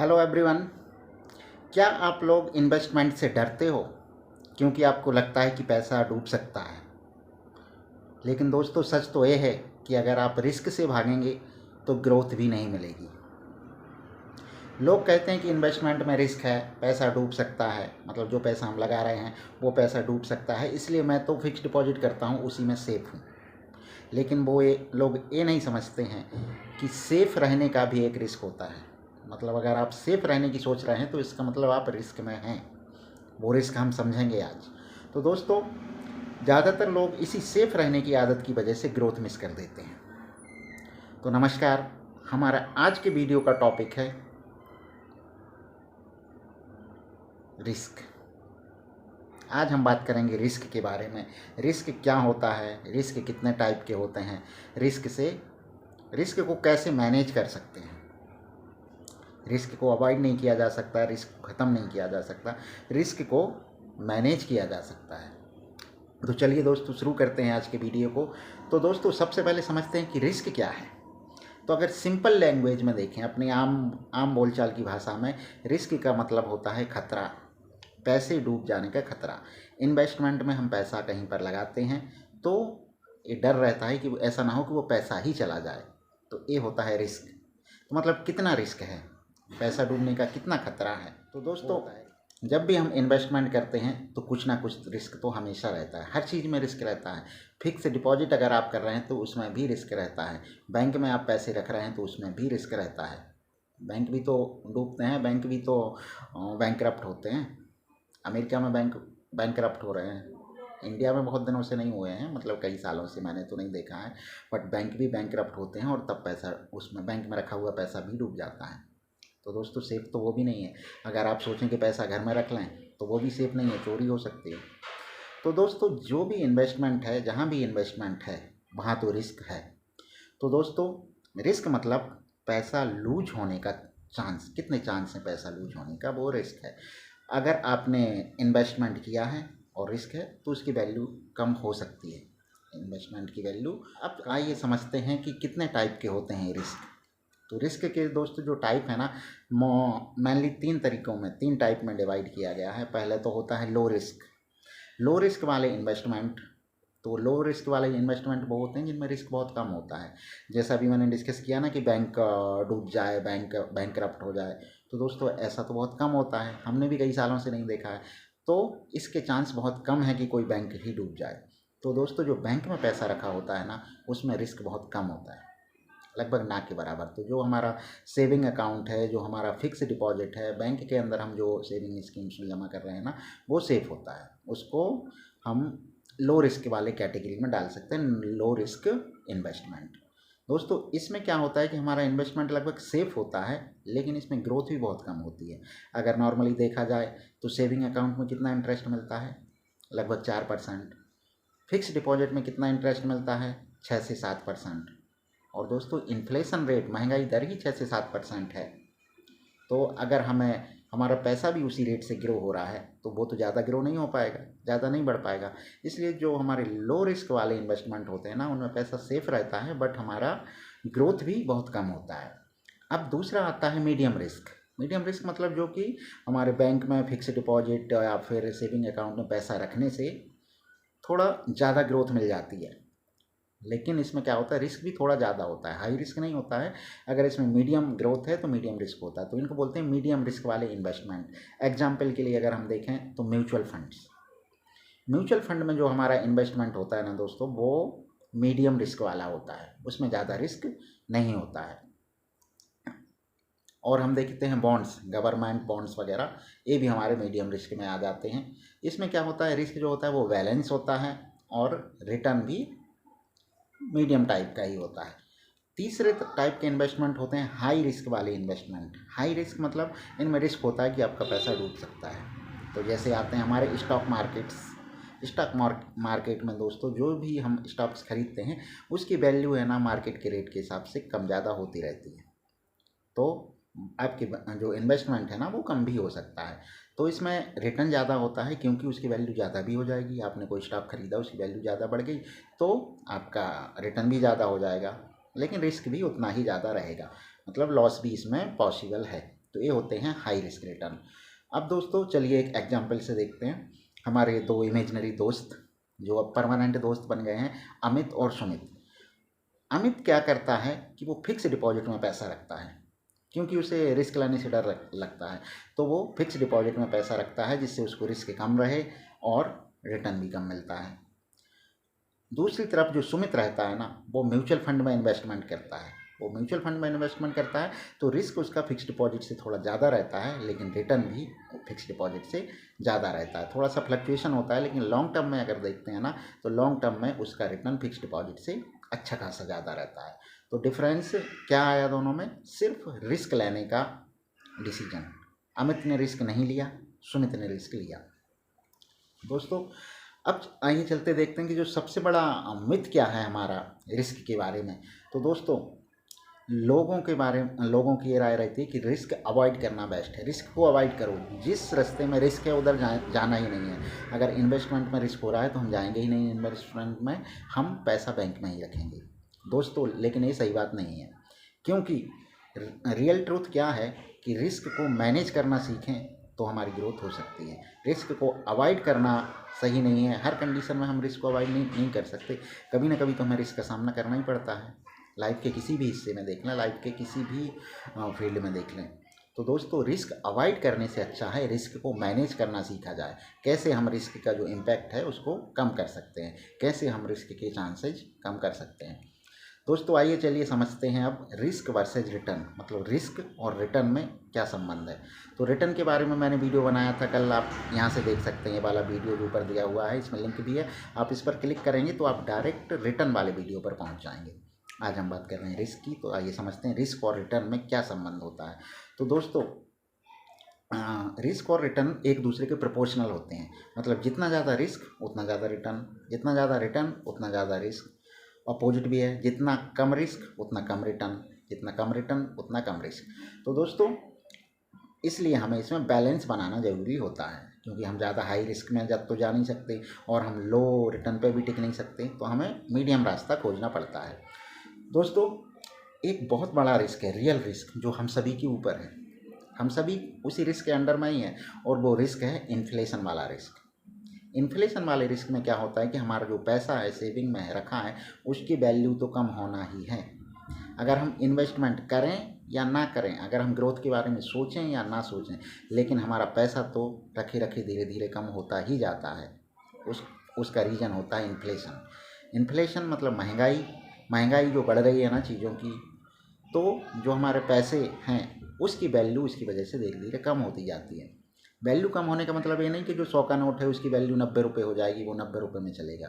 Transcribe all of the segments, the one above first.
Hello everyone. क्या आप लोग इन्वेस्टमेंट से डरते हो क्योंकि आपको लगता है कि पैसा डूब सकता है? लेकिन दोस्तों, सच तो ये है कि अगर आप रिस्क से भागेंगे तो ग्रोथ भी नहीं मिलेगी। लोग कहते हैं कि इन्वेस्टमेंट में रिस्क है, पैसा डूब सकता है, मतलब जो पैसा हम लगा रहे हैं वो पैसा डूब सकता है, इसलिए मैं तो फिक्स डिपॉजिट करता हूँ, उसी में सेफ़ हूँ। लेकिन वो लोग ये नहीं समझते हैं कि सेफ़ रहने का भी एक रिस्क होता है। मतलब अगर आप सेफ़ रहने की सोच रहे हैं तो इसका मतलब आप रिस्क में हैं। वो रिस्क हम समझेंगे आज। तो दोस्तों, ज़्यादातर लोग इसी सेफ़ रहने की आदत की वजह से ग्रोथ मिस कर देते हैं। तो नमस्कार, हमारा आज के वीडियो का टॉपिक है रिस्क। आज हम बात करेंगे रिस्क के बारे में। रिस्क क्या होता है, रिस्क कितने टाइप के होते हैं, रिस्क को कैसे मैनेज कर सकते हैं। रिस्क को अवॉइड नहीं किया जा सकता, रिस्क को ख़त्म नहीं किया जा सकता, रिस्क को मैनेज किया जा सकता है। तो चलिए दोस्तों, शुरू करते हैं आज के वीडियो को। तो दोस्तों, सबसे पहले समझते हैं कि रिस्क क्या है। तो अगर सिंपल लैंग्वेज में देखें, अपनी आम बोलचाल की भाषा में, रिस्क का मतलब होता है खतरा, पैसे डूब जाने का खतरा। इन्वेस्टमेंट में हम पैसा कहीं पर लगाते हैं तो ये डर रहता है कि ऐसा ना हो कि वो पैसा ही चला जाए, तो ये होता है रिस्क। तो मतलब कितना रिस्क है, पैसा डूबने का कितना खतरा है। तो दोस्तों, जब भी हम इन्वेस्टमेंट करते हैं तो कुछ ना कुछ रिस्क तो हमेशा रहता है, हर चीज़ में रिस्क रहता है। फिक्स डिपॉजिट अगर आप कर रहे हैं तो उसमें भी रिस्क रहता है, बैंक में आप पैसे रख रहे हैं तो उसमें भी रिस्क रहता है। बैंक भी तो डूबते हैं, बैंक भी तो बैंकरप्ट होते हैं। अमेरिका में बैंकरप्ट हो रहे हैं, इंडिया में बहुत दिनों से नहीं हुए हैं, मतलब कई सालों से मैंने तो नहीं देखा है, बट बैंक भी बैंकरप्ट होते हैं और तब पैसा, उसमें बैंक में रखा हुआ पैसा भी डूब जाता है। तो दोस्तों, सेफ़ तो वो भी नहीं है। अगर आप सोचें कि पैसा घर में रख लें तो वो भी सेफ़ नहीं है, चोरी हो सकती है। तो दोस्तों, जो भी इन्वेस्टमेंट है, जहाँ भी इन्वेस्टमेंट है वहाँ तो रिस्क है। तो दोस्तों, रिस्क मतलब पैसा लूज होने का चांस, कितने चांस है पैसा लूज होने का, वो रिस्क है। अगर आपने इन्वेस्टमेंट किया है और रिस्क है तो उसकी वैल्यू कम हो सकती है, इन्वेस्टमेंट की वैल्यू। अब आइए समझते हैं कि कितने टाइप के होते हैं रिस्क। तो रिस्क के दोस्तों जो टाइप है ना, मेनली तीन टाइप में डिवाइड किया गया है। पहले तो होता है लो रिस्क। लो रिस्क वाले इन्वेस्टमेंट, तो लो रिस्क वाले इन्वेस्टमेंट वो होते हैं जिनमें रिस्क बहुत कम होता है। जैसा अभी मैंने डिस्कस किया ना कि बैंक डूब जाए, बैंक करप्ट हो जाए, तो दोस्तों ऐसा तो बहुत कम होता है, हमने भी कई सालों से नहीं देखा है। तो इसके चांस बहुत कम है कि कोई बैंक ही डूब जाए। तो दोस्तों, जो बैंक में पैसा रखा होता है ना, उसमें रिस्क बहुत कम होता है, लगभग ना के बराबर। तो जो हमारा सेविंग अकाउंट है, जो हमारा फिक्स डिपॉजिट है, बैंक के अंदर हम जो सेविंग स्कीम्स में जमा कर रहे हैं ना, वो सेफ़ होता है, उसको हम लो रिस्क वाले कैटेगरी में डाल सकते हैं, लो रिस्क इन्वेस्टमेंट। दोस्तों, इसमें क्या होता है कि हमारा इन्वेस्टमेंट लगभग सेफ़ होता है, लेकिन इसमें ग्रोथ भी बहुत कम होती है। अगर नॉर्मली देखा जाए तो सेविंग अकाउंट में कितना इंटरेस्ट मिलता है, लगभग 4%। फिक्स डिपॉजिट में कितना इंटरेस्ट मिलता है, 6 से 7%। और दोस्तों, इन्फ्लेशन रेट, महंगाई दर ही 6 से 7% है। तो अगर हमारा पैसा भी उसी रेट से ग्रो हो रहा है तो वो तो ज़्यादा ग्रो नहीं हो पाएगा, ज़्यादा नहीं बढ़ पाएगा। इसलिए जो हमारे लो रिस्क वाले इन्वेस्टमेंट होते हैं ना, उनमें पैसा सेफ रहता है, बट हमारा ग्रोथ भी बहुत कम होता है। अब दूसरा आता है मीडियम रिस्क। मीडियम रिस्क मतलब जो कि हमारे बैंक में फिक्स डिपॉजिट या फिर सेविंग अकाउंट में पैसा रखने से थोड़ा ज़्यादा ग्रोथ मिल जाती है, लेकिन इसमें क्या होता है, रिस्क भी थोड़ा ज़्यादा होता है, हाई रिस्क नहीं होता है। अगर इसमें मीडियम ग्रोथ है तो मीडियम रिस्क होता है, तो इनको बोलते हैं मीडियम रिस्क वाले इन्वेस्टमेंट। एग्जाम्पल के लिए अगर हम देखें तो म्यूचुअल फंड में जो हमारा इन्वेस्टमेंट होता है ना दोस्तों, वो मीडियम रिस्क वाला होता है, उसमें ज़्यादा रिस्क नहीं होता है। और हम देखते हैं बॉन्ड्स, गवर्नमेंट बॉन्ड्स वगैरह, ये भी हमारे मीडियम रिस्क में आ जाते हैं। इसमें क्या होता है, रिस्क जो होता है वो बैलेंस होता है और रिटर्न भी मीडियम टाइप का ही होता है। तीसरे टाइप के इन्वेस्टमेंट होते हैं हाई रिस्क वाले इन्वेस्टमेंट। हाई रिस्क मतलब इनमें रिस्क होता है कि आपका पैसा डूब सकता है। तो जैसे आते हैं हमारे स्टॉक मार्केट में दोस्तों, जो भी हम स्टॉक्स खरीदते हैं उसकी वैल्यू है ना, मार्केट के रेट के हिसाब से कम ज़्यादा होती रहती है। तो आपकी जो इन्वेस्टमेंट है ना, वो कम भी हो सकता है। तो इसमें रिटर्न ज़्यादा होता है क्योंकि उसकी वैल्यू ज़्यादा भी हो जाएगी। आपने कोई स्टॉक खरीदा, उसकी वैल्यू ज़्यादा बढ़ गई तो आपका रिटर्न भी ज़्यादा हो जाएगा, लेकिन रिस्क भी उतना ही ज़्यादा रहेगा, मतलब लॉस भी इसमें पॉसिबल है। तो ये होते हैं हाई रिस्क रिटर्न। अब दोस्तों चलिए एक एग्जाम्पल से देखते हैं। हमारे दो इमेजिनरी दोस्त जो अब परमानेंट दोस्त बन गए हैं, अमित और सुमित। अमित क्या करता है कि वो फिक्स डिपॉजिट में पैसा रखता है, क्योंकि उसे रिस्क लेने से डर लगता है, तो वो फिक्स डिपॉजिट में पैसा रखता है जिससे उसको रिस्क कम रहे और रिटर्न भी कम मिलता है। दूसरी तरफ जो सुमित रहता है ना, वो म्यूचुअल फंड में इन्वेस्टमेंट करता है। वो म्यूचुअल फंड में इन्वेस्टमेंट करता है तो रिस्क उसका फिक्स डिपॉजिट से थोड़ा ज़्यादा रहता है, लेकिन रिटर्न भी फिक्स डिपॉजिट से ज़्यादा रहता है। थोड़ा सा फ्लक्चुएशन होता है, लेकिन लॉन्ग टर्म में अगर देखते हैं ना, तो लॉन्ग टर्म में उसका रिटर्न फिक्स डिपॉजिट से अच्छा खासा ज़्यादा रहता है। तो डिफरेंस क्या आया दोनों में? सिर्फ रिस्क लेने का डिसीजन। अमित ने रिस्क नहीं लिया, सुमित ने रिस्क लिया। दोस्तों अब आइए चलते देखते हैं कि जो सबसे बड़ा मिथ क्या है हमारा रिस्क के बारे में। तो दोस्तों लोगों की ये राय रहती है कि रिस्क अवॉइड करना बेस्ट है। रिस्क को अवॉइड करो, जिस रास्ते में रिस्क है उधर जाना ही नहीं है। अगर इन्वेस्टमेंट में रिस्क हो रहा है तो हम जाएंगे ही नहीं इन्वेस्टमेंट में, हम पैसा बैंक में ही रखेंगे। दोस्तों लेकिन ये सही बात नहीं है, क्योंकि रियल ट्रूथ क्या है कि रिस्क को मैनेज करना सीखें तो हमारी ग्रोथ हो सकती है। रिस्क को अवॉइड करना सही नहीं है। हर कंडीशन में हम रिस्क को अवॉइड नहीं कर सकते। कभी ना कभी तो हमें रिस्क का सामना करना ही पड़ता है। लाइफ के किसी भी हिस्से में देख लें, लाइफ के किसी भी फील्ड में देख लें। तो दोस्तों रिस्क अवॉइड करने से अच्छा है रिस्क को मैनेज करना सीखा जाए। कैसे हम रिस्क का जो इम्पैक्ट है उसको कम कर सकते हैं, कैसे हम रिस्क के चांसेज कम कर सकते हैं। दोस्तों आइए चलिए समझते हैं अब रिस्क वर्सेज रिटर्न, मतलब रिस्क और रिटर्न में क्या संबंध है। तो रिटर्न के बारे में मैंने वीडियो बनाया था कल, आप यहाँ से देख सकते हैं। ये वाला वीडियो जो ऊपर दिया हुआ है इसमें लिंक भी है, आप इस पर क्लिक करेंगे तो आप डायरेक्ट रिटर्न वाले वीडियो पर पहुँच जाएंगे। आज हम बात कर रहे हैं रिस्क की, तो आइए समझते हैं रिस्क और रिटर्न में क्या संबंध होता है। तो दोस्तों रिस्क और रिटर्न एक दूसरे के प्रोपोर्शनल होते हैं, मतलब जितना ज़्यादा रिस्क उतना ज़्यादा रिटर्न, जितना ज़्यादा रिटर्न उतना ज़्यादा रिस्क। अपोजिट भी है, जितना कम रिस्क उतना कम रिटर्न, जितना कम रिटर्न उतना कम रिस्क। तो दोस्तों इसलिए हमें इसमें बैलेंस बनाना ज़रूरी होता है, क्योंकि हम ज़्यादा हाई रिस्क में तो जा नहीं सकते और हम लो रिटर्न पे भी टिक नहीं सकते, तो हमें मीडियम रास्ता खोजना पड़ता है। दोस्तों एक बहुत बड़ा रिस्क है रियल रिस्क, जो हम सभी के ऊपर है। हम सभी उसी रिस्क के अंडर में ही हैं, और वो रिस्क है इन्फ्लेशन वाला रिस्क। इन्फ्लेशन वाले रिस्क में क्या होता है कि हमारा जो पैसा है सेविंग में रखा है उसकी वैल्यू तो कम होना ही है। अगर हम इन्वेस्टमेंट करें या ना करें, अगर हम ग्रोथ के बारे में सोचें या ना सोचें, लेकिन हमारा पैसा तो रखे रखे धीरे धीरे कम होता ही जाता है। उसका रीज़न होता है इन्फ्लेशन। इन्फ्लेशन मतलब महंगाई जो बढ़ रही है ना चीज़ों की, तो जो हमारे पैसे हैं उसकी वैल्यू इसकी वजह से धीरे धीरे कम होती जाती है। वैल्यू कम होने का मतलब ये नहीं कि जो 100 का नोट है उसकी वैल्यू 90 रुपये हो जाएगी, वो 90 रुपये में चलेगा,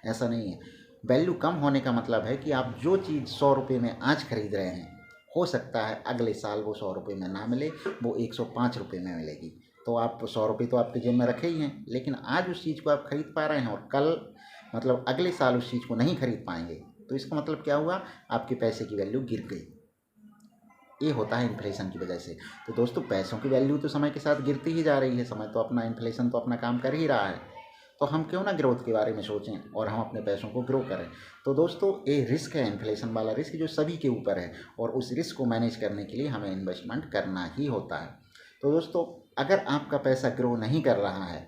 ऐसा नहीं है। वैल्यू कम होने का मतलब है कि आप जो चीज़ 100 रुपये में आज खरीद रहे हैं, हो सकता है अगले साल वो 100 रुपये में ना मिले, वो 105 रुपये में मिलेगी। तो आप 100 रुपये तो आपके जेब में रखे ही हैं, लेकिन आज उस चीज़ को आप खरीद पा रहे हैं और कल मतलब अगले साल उस चीज़ को नहीं खरीद पाएंगे। तो इसका मतलब क्या हुआ? आपके पैसे की वैल्यू गिर गई। ये होता है इन्फ्लेशन की वजह से। तो दोस्तों पैसों की वैल्यू तो समय के साथ गिरती ही जा रही है, समय तो अपना इन्फ्लेशन तो अपना काम कर ही रहा है। तो हम क्यों ना ग्रोथ के बारे में सोचें और हम अपने पैसों को ग्रो करें। तो दोस्तों ये रिस्क है, इन्फ्लेशन वाला रिस्क जो सभी के ऊपर है, और उस रिस्क को मैनेज करने के लिए हमें इन्वेस्टमेंट करना ही होता है। तो दोस्तों अगर आपका पैसा ग्रो नहीं कर रहा है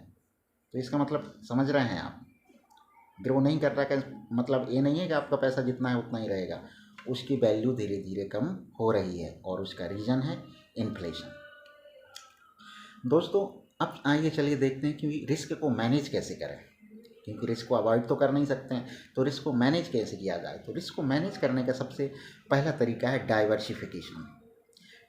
तो इसका मतलब समझ रहे हैं आप, ग्रो नहीं कर रहा का मतलब ये नहीं है कि आपका पैसा जितना है उतना ही रहेगा, उसकी वैल्यू धीरे धीरे कम हो रही है, और उसका रीज़न है इन्फ्लेशन। दोस्तों अब आइए चलिए देखते हैं कि रिस्क को मैनेज कैसे करें, क्योंकि रिस्क को अवॉइड तो कर नहीं सकते हैं, तो रिस्क को मैनेज कैसे किया जाए। तो रिस्क को मैनेज करने का सबसे पहला तरीका है डाइवर्सिफिकेशन।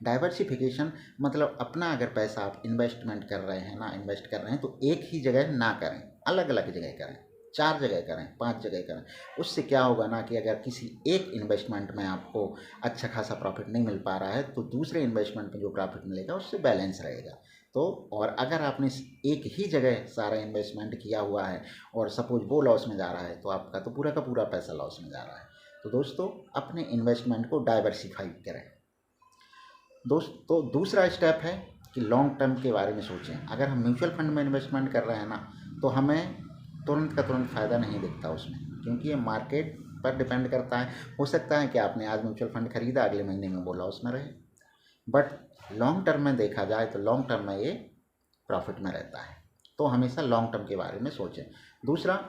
डाइवर्सिफिकेशन मतलब अपना अगर पैसा आप इन्वेस्ट कर रहे हैं तो एक ही जगह ना करें, अलग अलग जगह करें, 4 जगह करें, 5 जगह करें। उससे क्या होगा ना कि अगर किसी एक इन्वेस्टमेंट में आपको अच्छा खासा प्रॉफिट नहीं मिल पा रहा है तो दूसरे इन्वेस्टमेंट में जो प्रॉफिट मिलेगा उससे बैलेंस रहेगा। तो और अगर आपने एक ही जगह सारा इन्वेस्टमेंट किया हुआ है और सपोज वो लॉस में जा रहा है तो आपका तो पूरा का पूरा पैसा लॉस में जा रहा है। तो दोस्तों अपने इन्वेस्टमेंट को डाइवर्सिफाई करें। दोस्तों दूसरा स्टेप है कि लॉन्ग टर्म के बारे में सोचें। अगर हम म्यूचुअल फंड में इन्वेस्टमेंट कर रहे हैं ना, तो हमें तुरंत का तुरंत फ़ायदा नहीं दिखता उसमें, क्योंकि ये मार्केट पर डिपेंड करता है। हो सकता है कि आपने आज म्यूचुअल फंड खरीदा, अगले महीने में वो लॉस में रहे। बट लॉन्ग टर्म में देखा जाए तो लॉन्ग टर्म में ये प्रॉफिट में रहता है। तो हमेशा लॉन्ग टर्म के बारे में सोचें। दूसरा,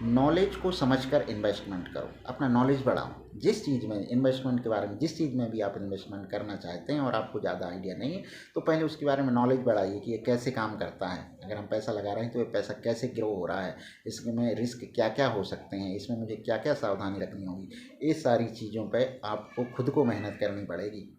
नॉलेज को समझकर इन्वेस्टमेंट करो, अपना नॉलेज बढ़ाओ। जिस चीज़ में इन्वेस्टमेंट के बारे में, जिस चीज़ में भी आप इन्वेस्टमेंट करना चाहते हैं और आपको ज़्यादा आइडिया नहीं है, तो पहले उसके बारे में नॉलेज बढ़ाइए कि ये कैसे काम करता है। अगर हम पैसा लगा रहे हैं तो ये पैसा कैसे ग्रो हो रहा है, इसमें रिस्क क्या क्या हो सकते हैं, इसमें मुझे क्या क्या सावधानी रखनी होगी, ये सारी चीज़ों पर आपको खुद को मेहनत करनी पड़ेगी।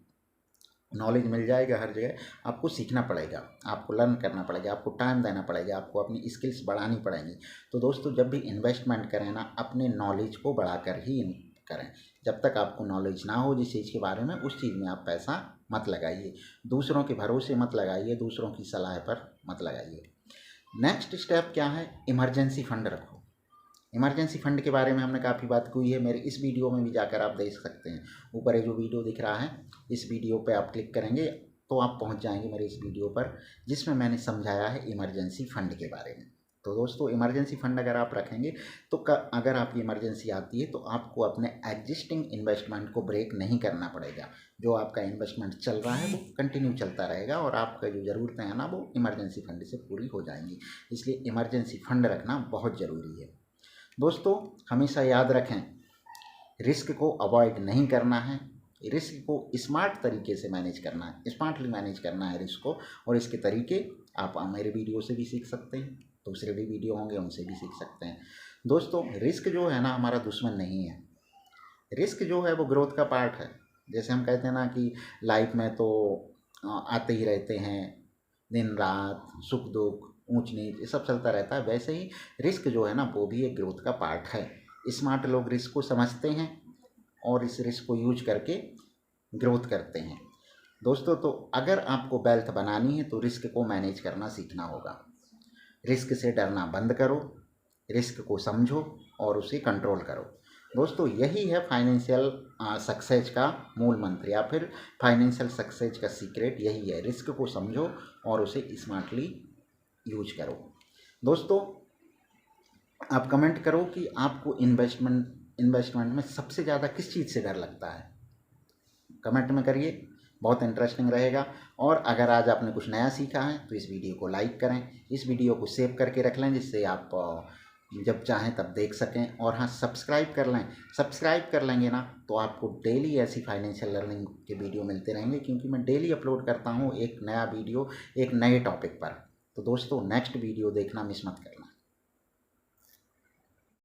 नॉलेज मिल जाएगा हर जगह, आपको सीखना पड़ेगा, आपको लर्न करना पड़ेगा, आपको टाइम देना पड़ेगा, आपको अपनी स्किल्स बढ़ानी पड़ेंगी। तो दोस्तों, जब भी इन्वेस्टमेंट करें ना, अपने नॉलेज को बढ़ाकर ही करें। जब तक आपको नॉलेज ना हो जिस चीज़ के बारे में, उस चीज़ में आप पैसा मत लगाइए। दूसरों के भरोसे मत लगाइए, दूसरों की सलाह पर मत लगाइए। नेक्स्ट स्टेप क्या है? इमरजेंसी फंड रखो। इमरजेंसी फ़ंड के बारे में हमने काफ़ी बात की है, मेरे इस वीडियो में भी जाकर आप देख सकते हैं। ऊपर ये जो वीडियो दिख रहा है, इस वीडियो पे आप क्लिक करेंगे तो आप पहुंच जाएंगे मेरे इस वीडियो पर, जिसमें मैंने समझाया है इमरजेंसी फ़ंड के बारे में। तो दोस्तों, इमरजेंसी फ़ंड अगर आप रखेंगे तो अगर आपकी इमरजेंसी आती है तो आपको अपने एग्जिस्टिंग इन्वेस्टमेंट को ब्रेक नहीं करना पड़ेगा। जो आपका इन्वेस्टमेंट चल रहा है वो कंटिन्यू चलता रहेगा और आपका जो ज़रूरतें हैं ना, वो इमरजेंसी फ़ंड से पूरी हो जाएंगी। इसलिए इमरजेंसी फ़ंड रखना बहुत ज़रूरी है। दोस्तों, हमेशा याद रखें, रिस्क को अवॉइड नहीं करना है, रिस्क को स्मार्ट तरीके से मैनेज करना है, स्मार्टली मैनेज करना है रिस्क को। और इसके तरीके आप मेरे वीडियो से भी सीख सकते हैं, दूसरे भी वीडियो होंगे उनसे भी सीख सकते हैं। दोस्तों, रिस्क जो है ना, हमारा दुश्मन नहीं है। रिस्क जो है वो ग्रोथ का पार्ट है। जैसे हम कहते हैं ना कि लाइफ में तो आते ही रहते हैं, दिन रात, सुख दुख, ऊंच नीच, ये सब चलता रहता है। वैसे ही रिस्क जो है ना, वो भी एक ग्रोथ का पार्ट है। स्मार्ट लोग रिस्क को समझते हैं और इस रिस्क को यूज करके ग्रोथ करते हैं। दोस्तों, तो अगर आपको वेल्थ बनानी है तो रिस्क को मैनेज करना सीखना होगा। रिस्क से डरना बंद करो, रिस्क को समझो और उसे कंट्रोल करो। दोस्तों, यही है फाइनेंशियल सक्सेस का मूल मंत्र, या फिर फाइनेंशियल सक्सेस का सीक्रेट यही है। रिस्क को समझो और उसे स्मार्टली यूज करो। दोस्तों, आप कमेंट करो कि आपको इन्वेस्टमेंट में सबसे ज़्यादा किस चीज़ से डर लगता है। कमेंट में करिए, बहुत इंटरेस्टिंग रहेगा। और अगर आज आपने कुछ नया सीखा है तो इस वीडियो को लाइक करें, इस वीडियो को सेव करके रख लें, जिससे आप जब चाहें तब देख सकें। और हाँ, सब्सक्राइब कर लें। सब्सक्राइब कर लेंगे ना तो आपको डेली ऐसी फाइनेंशियल लर्निंग के वीडियो मिलते रहेंगे, क्योंकि मैं डेली अपलोड करता हूँ एक नया वीडियो एक नए टॉपिक पर। तो दोस्तों, नेक्स्ट वीडियो देखना मिस मत करें।